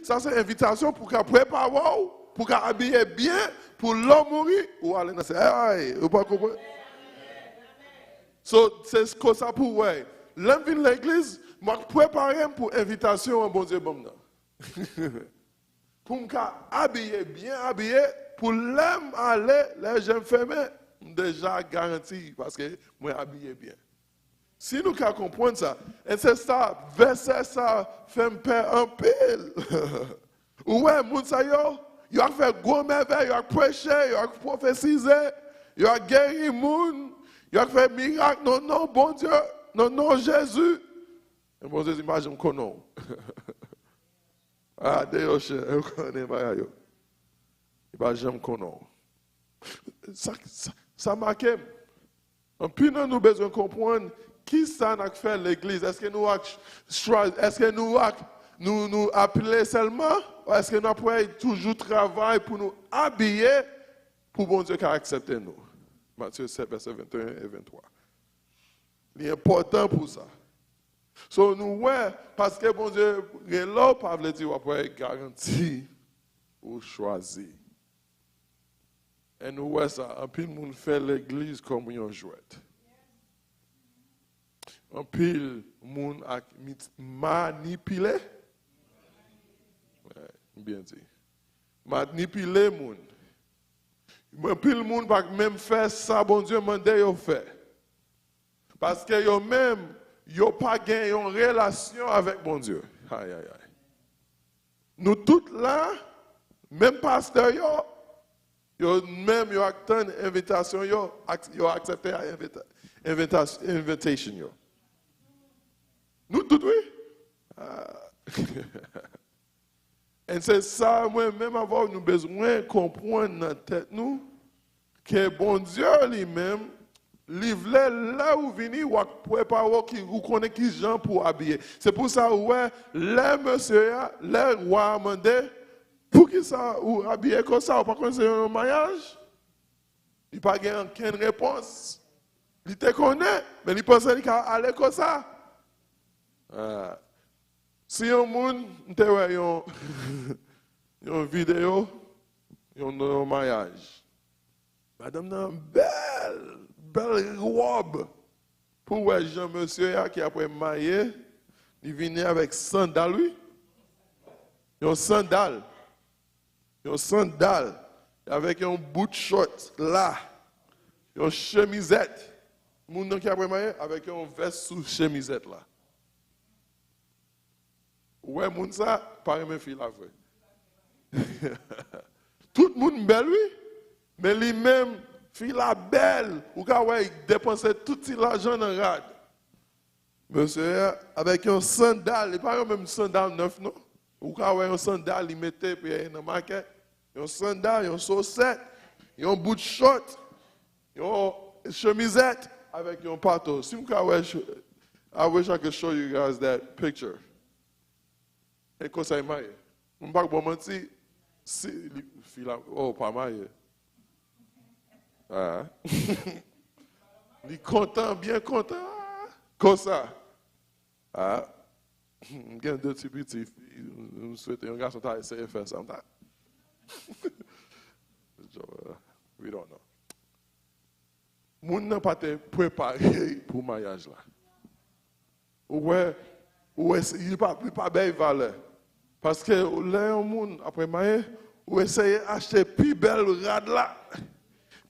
ça c'est une invitation pour qu'elle prépare, pour qu'elle habille bien, pour l'homme mourir, ou aller dans ces... Vous pas comprendre? So, c'est comme ça pour ouais. L'homme vient à l'église, moi préparer pour invitation à bon Dieu bon. Pour me habiller bien habillé, pour l'homme aller, les gens fermés, déjà garanti parce que moi habillé bien. Si nous comprenons ça, et c'est ça, verset ça, fait me perdre un pile. Ouais, moun sa yo, il a fait gros merveille, il a prêché, il a prophétisé, il a guéri moun, il a fait miracle, non, non, bon Dieu, non, non, Jésus. Et bon Dieu, imagine qu'on non. Ah, d'ailleurs, je connais pas yo. Il va jamais qu'on non. Ça marque. En plus, nous avons besoin de comprendre qui ça a fait l'église. Est-ce que nous appelons seulement ou est-ce que nous avons toujours travail pour nous habiller pour bon Dieu qui accepte nous? Matthieu 7, verset 21 et 23. C'est important pour ça. So, nous, ouais, parce que bon Dieu, là, pas veut dire qu'on peut garantir ou choisir. Et nous, ouais, ça, un pile monde fait l'église comme une jouette. Un pile monde a manipulé. Ouais, bien dit. Manipuler monde. Un pile monde va même faire ça, bon Dieu, mandé yo fait. Parce que yo même, yo pas gagné une relation avec bon Dieu. Aïe, aïe, aïe. Nous tous là, même pasteur yo même yo attend invitation yo accepté invitation yo. Nous tous oui. Et c'est ça moi même avoir nous besoin comprendre dans tête nous que bon Dieu lui-même livre là où vini ou préparer qui vous connaît qui gens pour habiller. C'est pour ça ouais les monsieur les rois mandé pour qui ça ou habiller comme ça ou pas comme c'est un mariage. Il pas gain aucune réponse. Il te connaît mais il pense qu'il aller comme ça. Si un monde te voit une vidéo un mariage. Madame a une belle robe. Pour voir Jean monsieur qui après marié, il venait avec sandales lui. Un sandal avec un bout de short là. Une chemisette. Moun qui après marié avec un veste sous chemisette là. Ouais, moun ça, pas mes filles la vraie. Tout le monde belle, oui, mais lui-même, fille la belle, ou quand ouais, il dépensait tout l'argent dans le rad. Monsieur, avec un sandal, il pas même sandal neuf, non? Ou quand ouais, un sandal, il mettait, puis il dans la market, un sandal, un saucette, un bout de short, une chemisette, avec un pâteau. Si vous voulez, I wish I could show you guys that picture. Et comme ça, il m'a dit, je ne sais pas mentir, si, oh, pas mal. Ah. Il est content, bien content, comme ça. Ah. Il y a deux petits petits, je souhaite un garçon qui a essayé de faire ça. We don't know. Moun n'a pas été préparé pour le mariage là. Ouais, il n'est pas belle valeur. Parce que là, un monde, après mariage, ou essayer d'acheter plus belle rad là.